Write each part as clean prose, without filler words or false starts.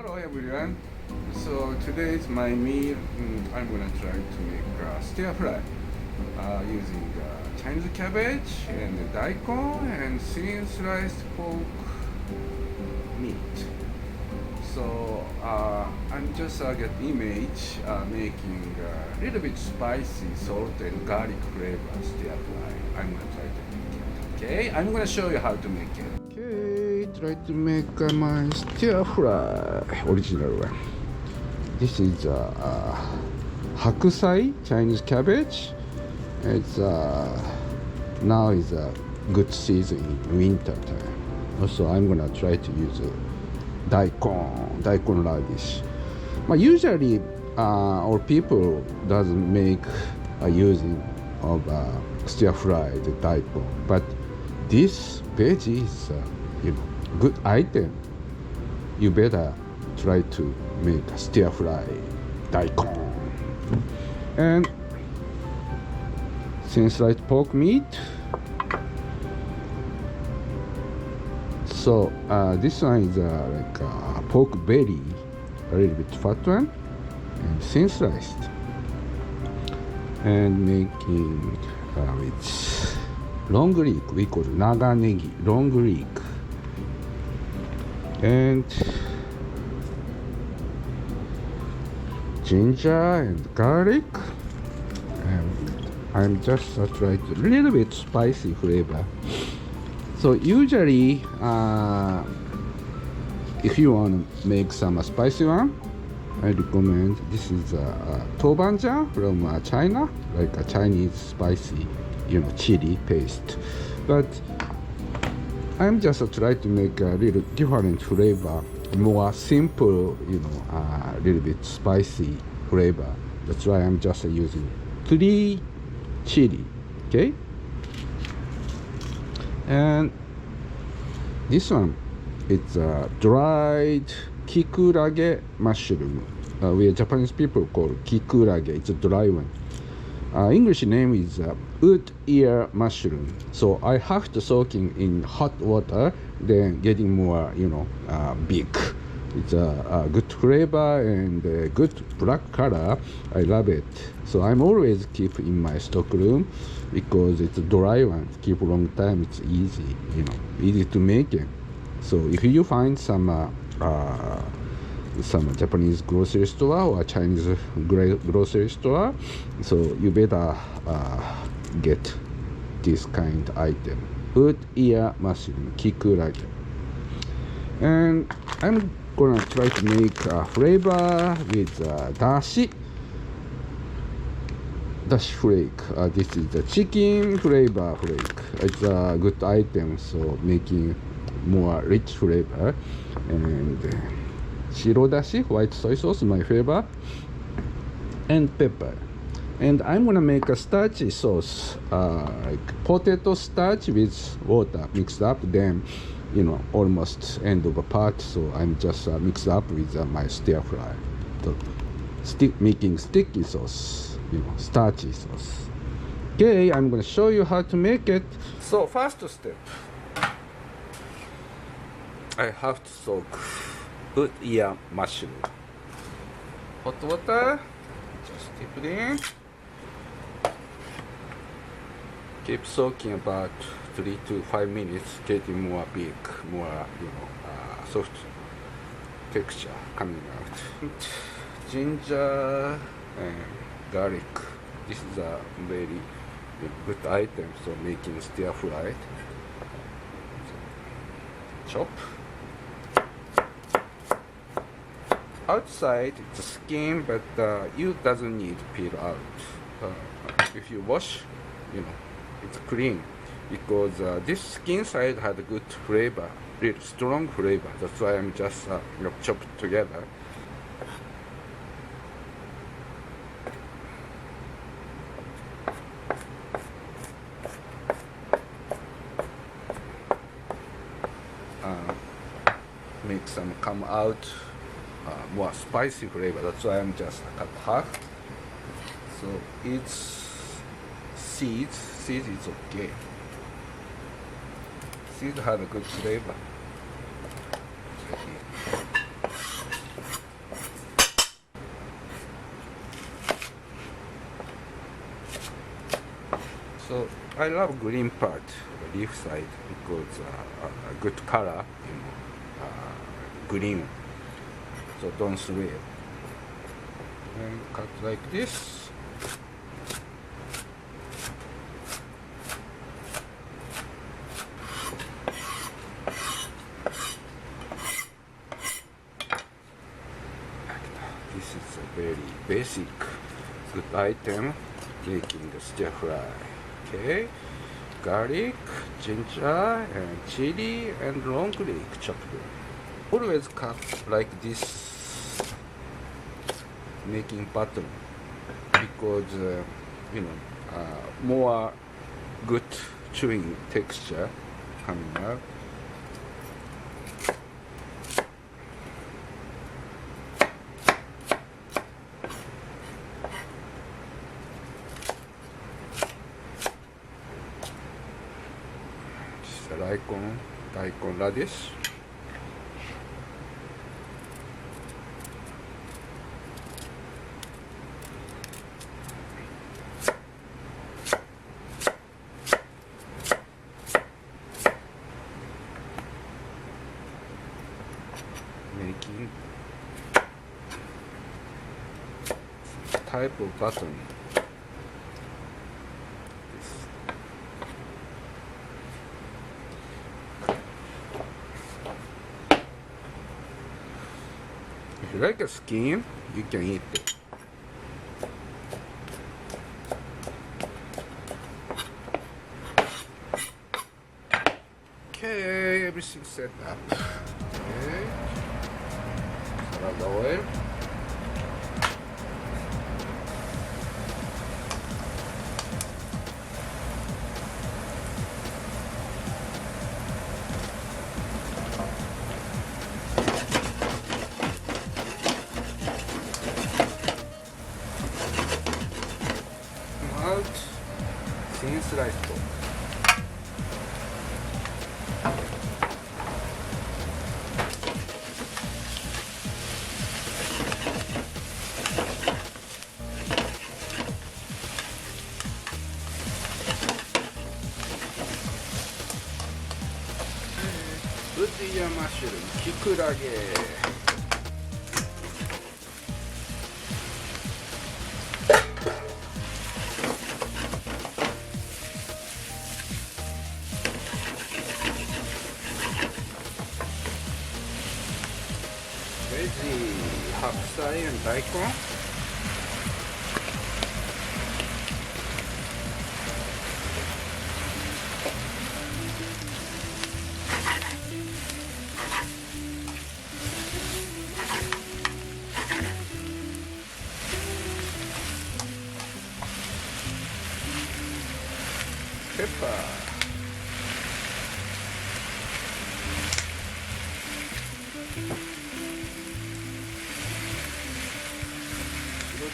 Hello everyone. So today is my meal. I'm gonna try to make stir fry using Chinese cabbage and daikon and thin sliced pork meat. So I'm just get image making a little bit spicy salt and garlic flavor stir fry. I'm gonna try to make it. Okay, I'm gonna show you how to make it. Okay, try to make my stir fry original one. This is hakusai Chinese cabbage. It's now is a good season in winter time. Also, I'm gonna try to use daikon radish. But usually, our people doesn't make using of stir fry the daikon, but this veggie is good item. You better try to make a stir fry daikon. And thin sliced pork meat. So this one is like pork belly, a little bit fat one, and thin sliced. And making with long leek, we call naganegi, long leek. And ginger and garlic. And I'm just trying a little bit spicy flavor. So usually, if you want to make some spicy one, I recommend this is tobanjang from China, like a Chinese spicy, chili paste. But I'm just trying to make a little different flavor, more simple, a little bit spicy flavor. That's why I'm just using 3 chili, okay? And this one, it's dried kikurage mushroom. We Japanese people call kikurage. It's a dry one. English name is wood ear mushroom. So I have to soaking in hot water, then getting more, big. It's a good flavor and a good black color. I love it. So I'm always keep in my stock room because it's a dry one. Keep a long time. It's easy, easy to make it. So if you find some Japanese grocery store or Chinese grocery store, so you better get this kind of item. Wood ear mushroom, kikurage. And I'm gonna try to make a flavor with dashi flake. This is the chicken flavor flake. It's a good item, so making more rich flavor. And shiro dashi, white soy sauce, my favorite, and pepper. And I'm gonna make a starchy sauce, like potato starch with water mixed up, then almost end of a part. So I'm just mixed up with my stir fry, making sticky sauce, starchy sauce. Okay, I'm gonna show you how to make it. So first step, I have to soak wood ear mushroom. Hot water, just dip it in. Keep soaking about 3 to 5 minutes, getting more big, more soft texture coming out. Ginger and garlic. This is a very good item, so making stir fry. Chop. Outside it's a skin, but you doesn't need to peel out. If you wash, it's clean, because this skin side had a good flavor, really strong flavor. That's why I'm just chop together. Make some come out more spicy flavor. That's why I'm just cut half. So it's seeds is okay. Seeds have a good flavor. I love green part, the leaf side, because a good color, green. So don't throw it. And cut like this. This is a very basic good item making the stir fry. Okay, garlic, ginger, and chili, and long leek chopped. Always cut like this, making pattern, because more good chewing texture coming out. Daikon radish. Making type of pattern. If you like a skin, you can eat it. Okay, everything set up. Okay, salad oil. Thin sliced pork. Ujiya mushroom, kikurage. Veggie, hakusai and daikon. Pepper.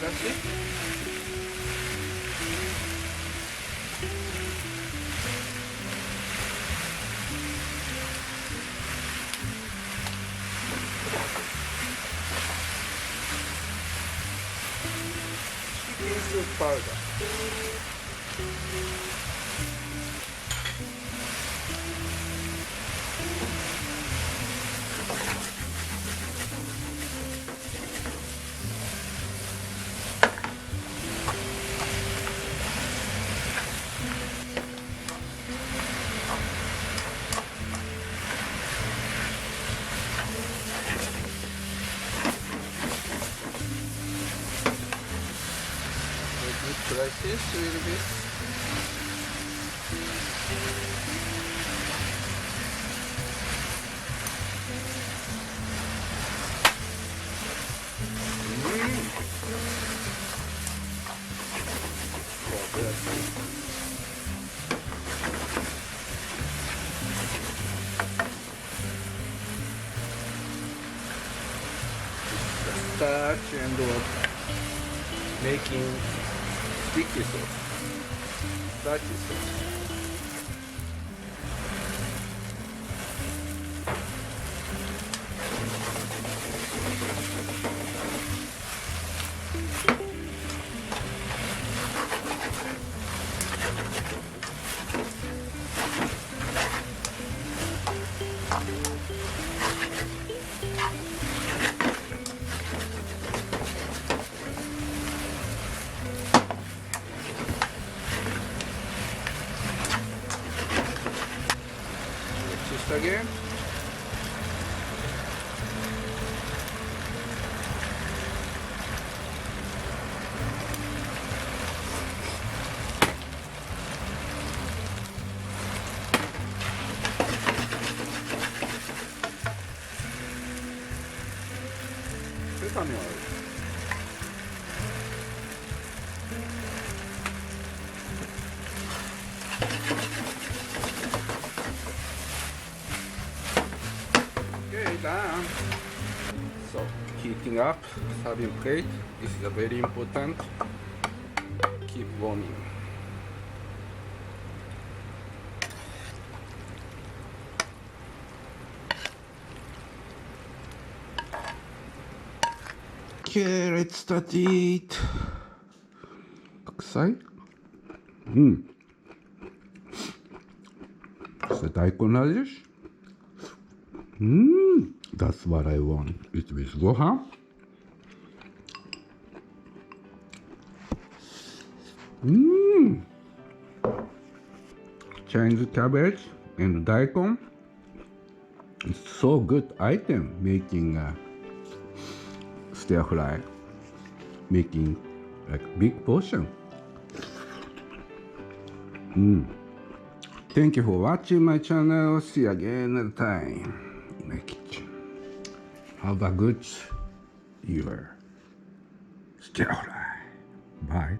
That's it. Chicken soup powder. Like this a little bit. Starch and making sticky sauce, starchy sauce. rice again. Sesame oil. Okay, done. So, heating up serving plate. This is a very important. Keep warming. Okay, let's start it. 白菜? It's a Daikon radish. That's what I want. It's with gohan. Chinese cabbage and daikon. It's so good item making stir fry, making like big portion. Thank you for watching my channel. See you again another time in my kitchen. Have a good year. Stir fry. Bye.